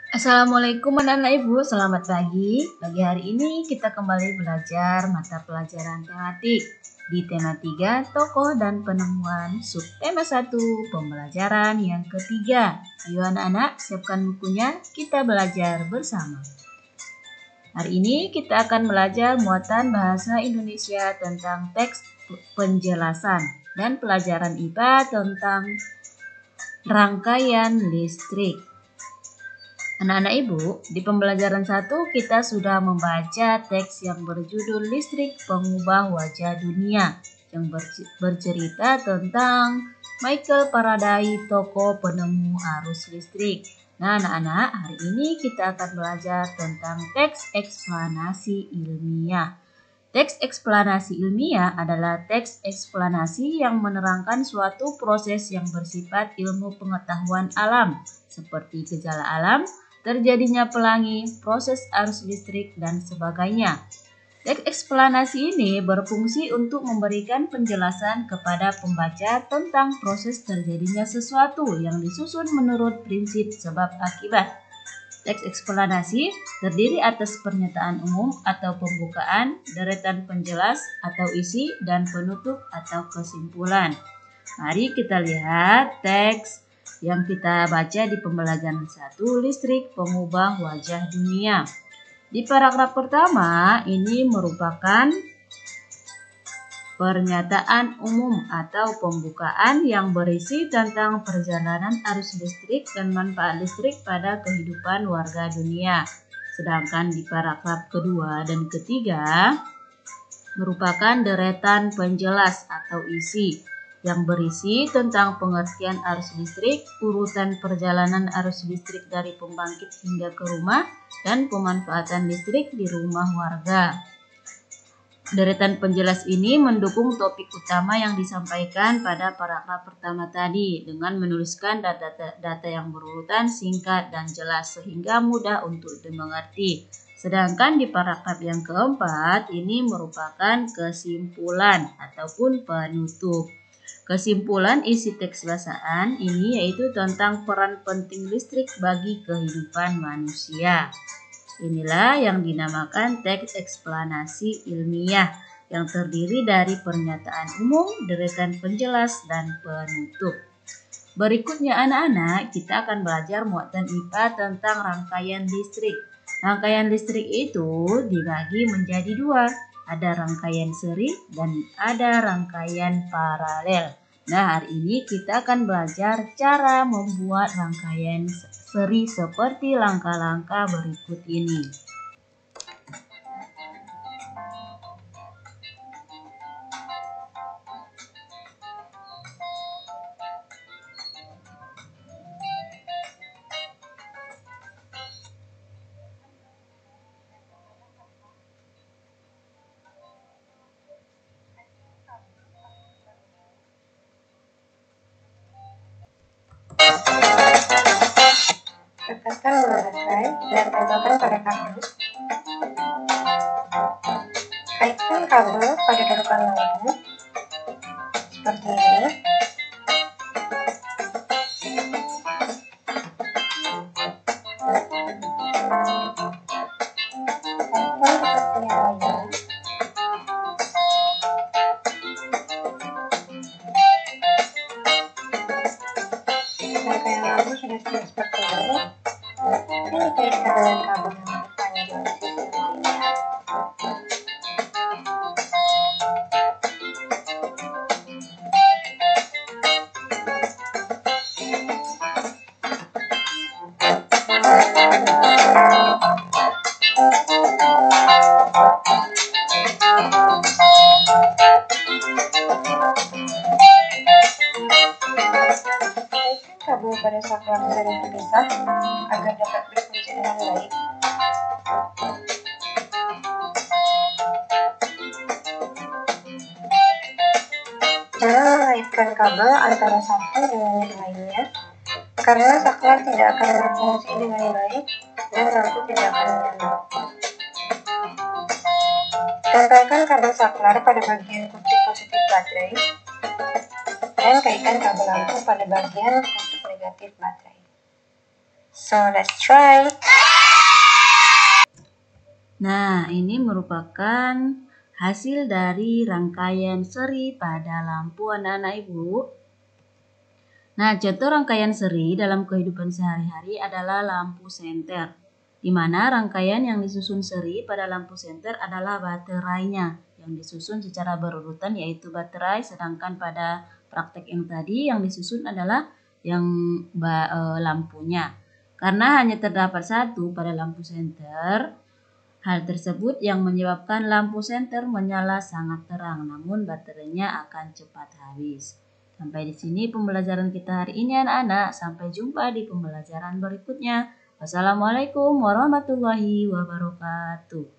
Assalamualaikum anak-anak ibu, selamat pagi. Pagi hari ini kita kembali belajar mata pelajaran tematik di tema 3 tokoh dan penemuan, subtema 1 pembelajaran yang ketiga. Ayo anak-anak siapkan bukunya, kita belajar bersama. Hari ini kita akan belajar muatan bahasa Indonesia tentang teks penjelasan dan pelajaran IPA tentang rangkaian listrik. Anak-anak ibu, di pembelajaran 1 kita sudah membaca teks yang berjudul Listrik Pengubah Wajah Dunia yang bercerita tentang Michael Faraday, tokoh penemu arus listrik. Nah anak-anak, hari ini kita akan belajar tentang teks eksplanasi ilmiah. Teks eksplanasi ilmiah adalah teks eksplanasi yang menerangkan suatu proses yang bersifat ilmu pengetahuan alam, seperti gejala alam, terjadinya pelangi, proses arus listrik, dan sebagainya. Teks eksplanasi ini berfungsi untuk memberikan penjelasan kepada pembaca tentang proses terjadinya sesuatu yang disusun menurut prinsip sebab akibat. Teks eksplanasi terdiri atas pernyataan umum atau pembukaan, deretan penjelas atau isi, dan penutup atau kesimpulan. Mari kita lihat teks yang kita baca di pembelajaran 1, Listrik Pengubah Wajah Dunia. Di paragraf pertama, ini merupakan pernyataan umum atau pembukaan yang berisi tentang perjalanan arus listrik dan manfaat listrik pada kehidupan warga dunia. Sedangkan di paragraf kedua dan ketiga merupakan deretan penjelas atau isi yang berisi tentang pengertian arus listrik, urutan perjalanan arus listrik dari pembangkit hingga ke rumah, dan pemanfaatan listrik di rumah warga. Deretan penjelas ini mendukung topik utama yang disampaikan pada paragraf pertama tadi dengan menuliskan data yang berurutan, singkat, dan jelas sehingga mudah untuk dimengerti. Sedangkan di paragraf yang keempat ini merupakan kesimpulan ataupun penutup. Kesimpulan isi teks bacaan ini yaitu tentang peran penting listrik bagi kehidupan manusia. Inilah yang dinamakan teks eksplanasi ilmiah yang terdiri dari pernyataan umum, deretan penjelas, dan penutup. Berikutnya anak-anak, kita akan belajar muatan IPA tentang rangkaian listrik. Rangkaian listrik itu dibagi menjadi dua. Ada rangkaian seri dan ada rangkaian paralel. Nah, hari ini kita akan belajar cara membuat rangkaian seri seperti langkah-langkah berikut ini. Tekan baterai dan tempelkan pada kabel. Kaitkan kabel pada dudukan lampu seperti ini. Kaitkan seperti yang lainnya. Rangkaian lampu sudah siap seperti ini. Ini dikaitkan dengan kabel yang berpanjang di sisi lainnya. Kaitkan kabel pada saklar seri terpisah agar dapat berfungsi dengan baik. Jangan mengaitkan kabel antara satu dengan yang lainnya, karena saklar tidak akan berfungsi dengan baik dan lampu tidak akan menyala. Tempelkan kabel saklar pada bagian kutub positif baterai dan kaitkan kabel lampu pada bagian kutub negatif baterai. So let's try. Nah, ini merupakan hasil dari rangkaian seri pada lampu anak-anak Ibu. Nah, contoh rangkaian seri dalam kehidupan sehari-hari adalah lampu senter, di mana rangkaian yang disusun seri pada lampu senter adalah baterainya, yang disusun secara berurutan yaitu baterai, sedangkan pada praktek yang tadi yang disusun adalah yang lampunya. Karena hanya terdapat satu pada lampu senter, hal tersebut yang menyebabkan lampu senter menyala sangat terang, namun baterainya akan cepat habis. Sampai di sini pembelajaran kita hari ini anak-anak. Sampai jumpa di pembelajaran berikutnya. Wassalamualaikum warahmatullahi wabarakatuh.